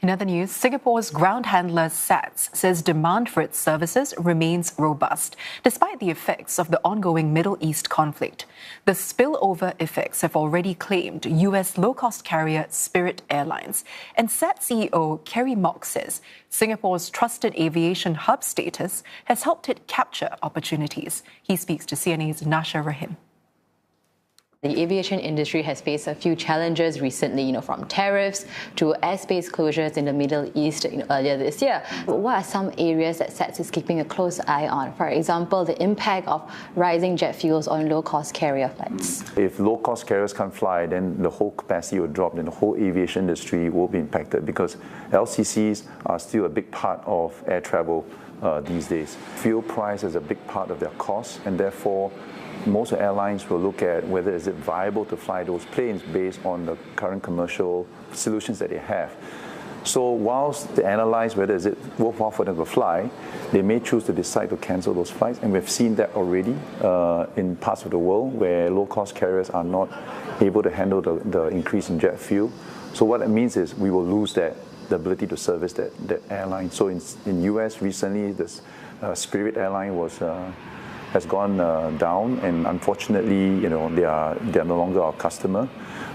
In other news, Singapore's ground handler SATS says demand for its services remains robust, despite the effects of the ongoing Middle East conflict. The spillover effects have already claimed US low-cost carrier Spirit Airlines. And SATS CEO Kerry Mok says Singapore's trusted aviation hub status has helped it capture opportunities. He speaks to CNA's Nasyrah Rohim. The aviation industry has faced a few challenges recently, from tariffs to airspace closures in the Middle East earlier this year. What are some areas that SATS is keeping a close eye on? For example, the impact of rising jet fuels on low-cost carrier flights. If low-cost carriers can't fly, then the whole capacity will drop, and the whole aviation industry will be impacted because LCCs are still a big part of air travel these days. Fuel price is a big part of their cost, and therefore most airlines will look at whether is it viable to fly those planes based on the current commercial solutions that they have. So whilst they analyze whether is it worthwhile for them to fly, they may choose to decide to cancel those flights, and we've seen that already in parts of the world where low-cost carriers are not able to handle the increase in jet fuel. So what it means is we will lose the ability to service that airline. So in US recently, this Spirit Airlines has gone down, and unfortunately, they are no longer our customer.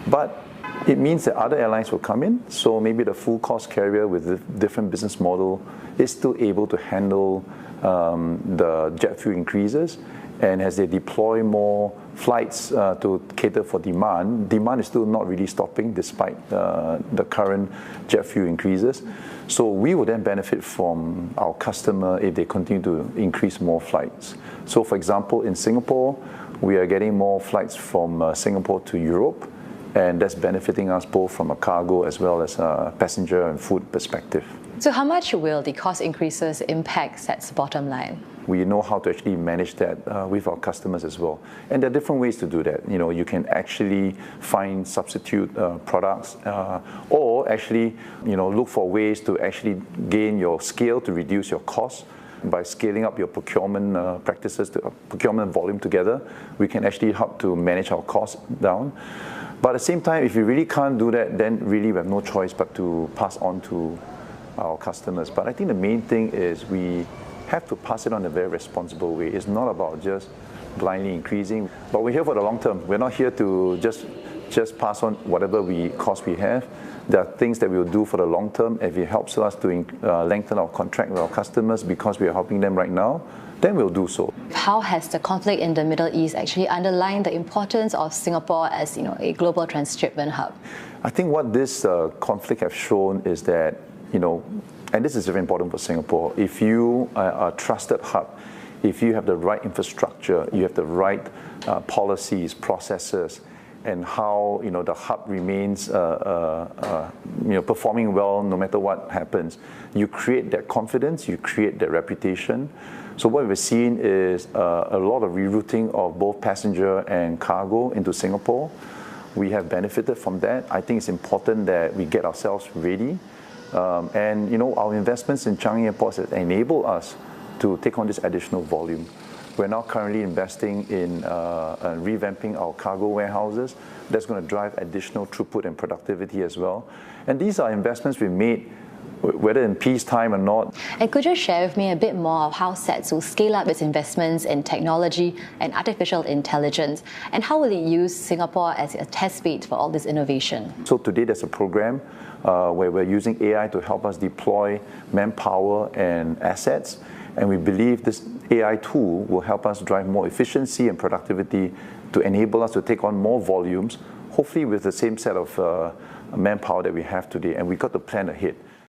But it means that other airlines will come in, so maybe the full cost carrier with a different business model is still able to handle the jet fuel increases. And as they deploy more flights to cater for demand is still not really stopping despite the current jet fuel increases. So we will then benefit from our customer if they continue to increase more flights. So for example, in Singapore, we are getting more flights from Singapore to Europe, and that's benefiting us both from a cargo as well as a passenger and food perspective. So how much will the cost increases impact SATS' bottom line? We know how to actually manage that with our customers as well. And there are different ways to do that. You can actually find substitute products or actually, look for ways to actually gain your scale to reduce your costs. By scaling up your procurement practices, procurement volume together, we can actually help to manage our costs down. But at the same time, if you really can't do that, then really we have no choice but to pass on to our customers. But I think the main thing is we have to pass it on in a very responsible way. It's not about just blindly increasing, but we're here for the long term. We're not here to just pass on whatever cost we have. There are things that we'll do for the long term. If it helps us to lengthen our contract with our customers because we are helping them right now, then we'll do so. How has the conflict in the Middle East actually underlined the importance of Singapore as a global transshipment hub? I think what this conflict has shown is that, and this is very important for Singapore, if you are a trusted hub, if you have the right infrastructure, you have the right policies, processes, and how the hub remains performing well no matter what happens, you create that confidence, you create that reputation. So what we've seen is a lot of rerouting of both passenger and cargo into Singapore. We have benefited from that. I think it's important that we get ourselves ready. And our investments in Changi Airport have enabled us to take on this additional volume. We're now currently investing in revamping our cargo warehouses. That's going to drive additional throughput and productivity as well. And these are investments we made, whether in peacetime or not. And could you share with me a bit more of how SATS will scale up its investments in technology and artificial intelligence, and how will it use Singapore as a test bed for all this innovation? So today there's a program where we're using AI to help us deploy manpower and assets. And we believe this AI tool will help us drive more efficiency and productivity to enable us to take on more volumes, hopefully with the same set of manpower that we have today. And we got to plan ahead.